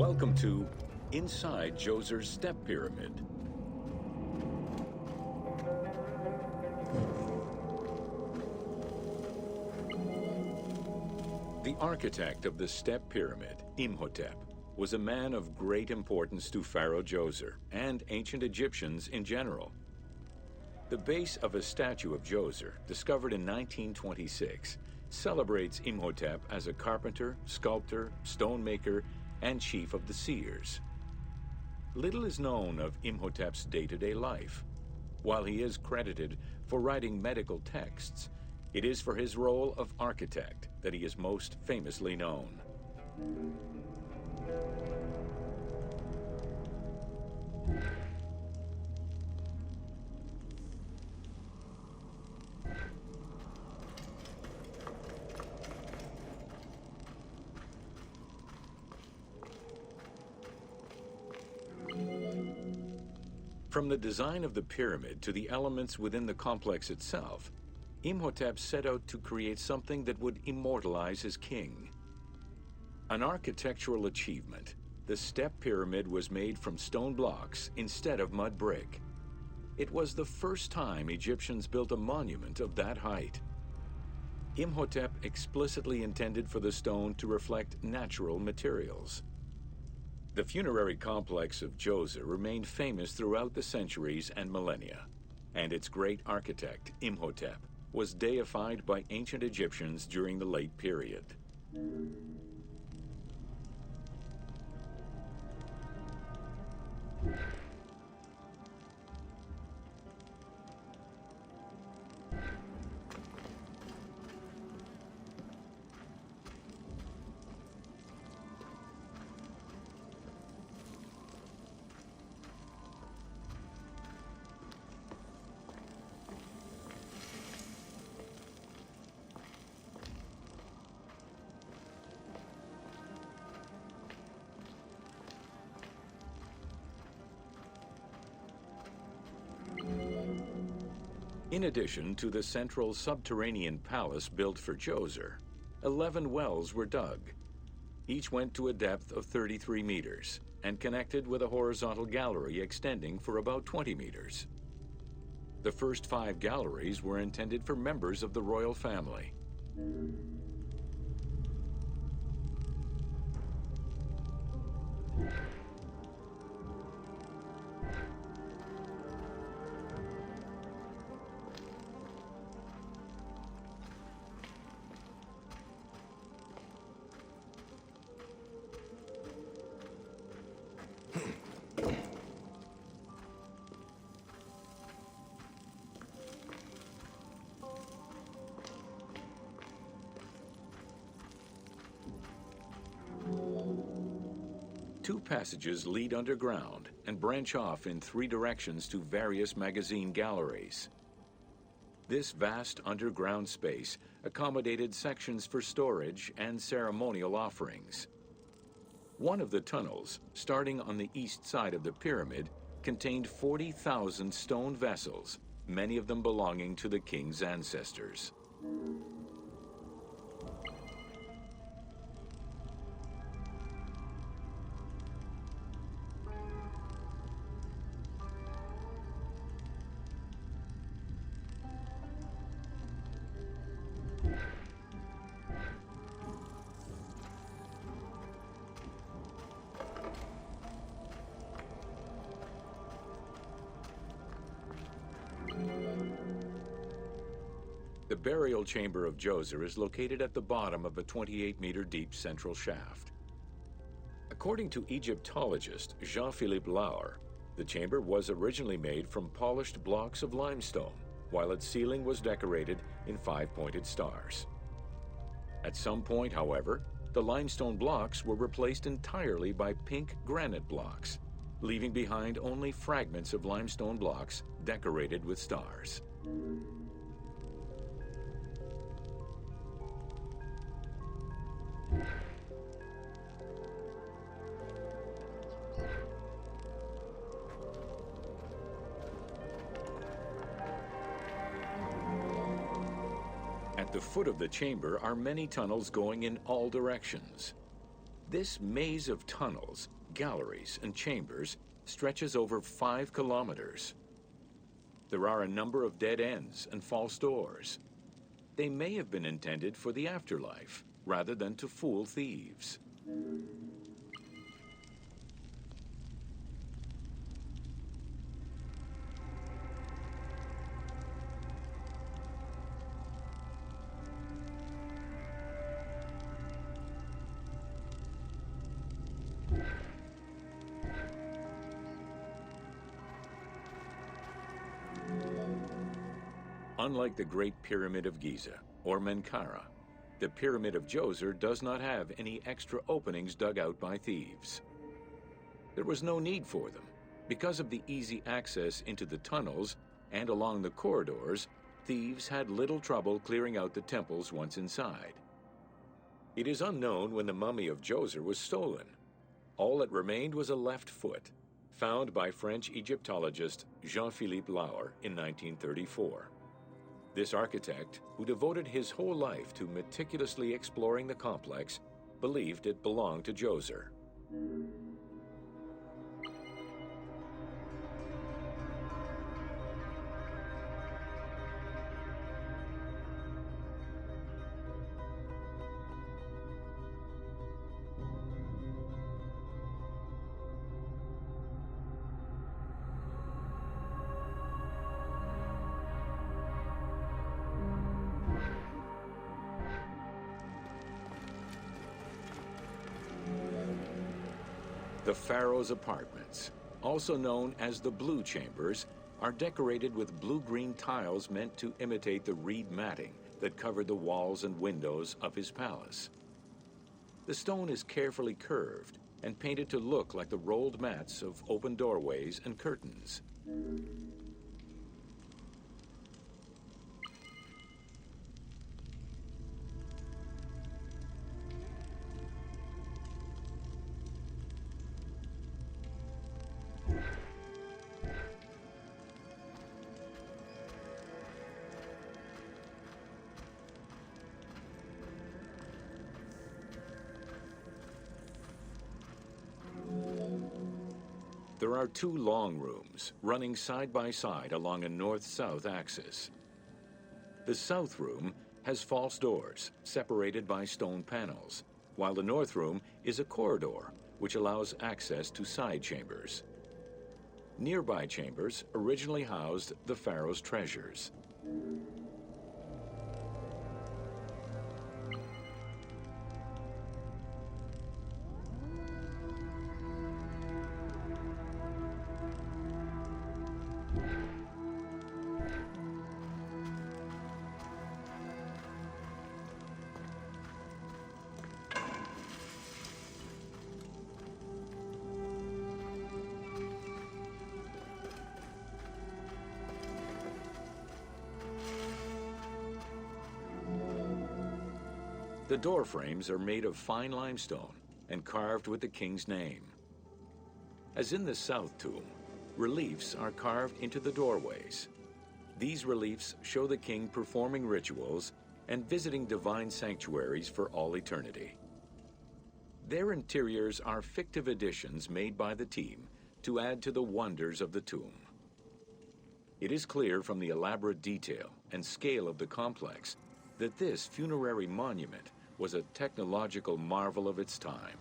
Welcome to Inside Djoser's Step Pyramid. The architect of the Step Pyramid, Imhotep, was a man of great importance to Pharaoh Djoser and ancient Egyptians in general. The base of a statue of Djoser, discovered in 1926, celebrates Imhotep as a carpenter, sculptor, stonemaker, and chief of the seers. Little is known of Imhotep's day-to-day life. While he is credited for writing medical texts, it is for his role of architect that he is most famously known. From the design of the pyramid to the elements within the complex itself, Imhotep set out to create something that would immortalize his king. An architectural achievement, the Step Pyramid was made from stone blocks instead of mud brick. It was the first time Egyptians built a monument of that height. Imhotep explicitly intended for the stone to reflect natural materials. The funerary complex of Djoser remained famous throughout the centuries and millennia, and its great architect, Imhotep, was deified by ancient Egyptians during the late period. In addition to the central subterranean palace built for Djoser, 11 wells were dug. Each went to a depth of 33 meters and connected with a horizontal gallery extending for about 20 meters. The first 5 galleries were intended for members of the royal family. Two passages lead underground and branch off in 3 directions to various magazine galleries. This vast underground space accommodated sections for storage and ceremonial offerings. One of the tunnels, starting on the east side of the pyramid, contained 40,000 stone vessels, many of them belonging to the king's ancestors. The burial chamber of Djoser is located at the bottom of a 28-meter deep central shaft. According to Egyptologist Jean-Philippe Laure, the chamber was originally made from polished blocks of limestone, while its ceiling was decorated in 5-pointed stars. At some point, however, the limestone blocks were replaced entirely by pink granite blocks, leaving behind only fragments of limestone blocks decorated with stars. At the foot of the chamber are many tunnels going in all directions. This maze of tunnels, galleries, and chambers stretches over 5 kilometers. There are a number of dead ends and false doors. They may have been intended for the afterlife, rather than to fool thieves. Unlike the Great Pyramid of Giza, or Menkaure, the Pyramid of Djoser does not have any extra openings dug out by thieves. There was no need for them. Because of the easy access into the tunnels and along the corridors, thieves had little trouble clearing out the temples once inside. It is unknown when the mummy of Djoser was stolen. All that remained was a left foot, found by French Egyptologist Jean-Philippe Lauer in 1934. This architect, who devoted his whole life to meticulously exploring the complex, believed it belonged to Djoser. The Pharaoh's apartments, also known as the Blue Chambers, are decorated with blue-green tiles meant to imitate the reed matting that covered the walls and windows of his palace. The stone is carefully curved and painted to look like the rolled mats of open doorways and curtains. There are 2 long rooms running side by side along a north-south axis. The south room has false doors separated by stone panels, while the north room is a corridor which allows access to side chambers. Nearby chambers originally housed the pharaoh's treasures. The door frames are made of fine limestone and carved with the king's name. As in the south tomb, reliefs are carved into the doorways. These reliefs show the king performing rituals and visiting divine sanctuaries for all eternity. Their interiors are fictive additions made by the team to add to the wonders of the tomb. It is clear from the elaborate detail and scale of the complex that this funerary monument was a technological marvel of its time.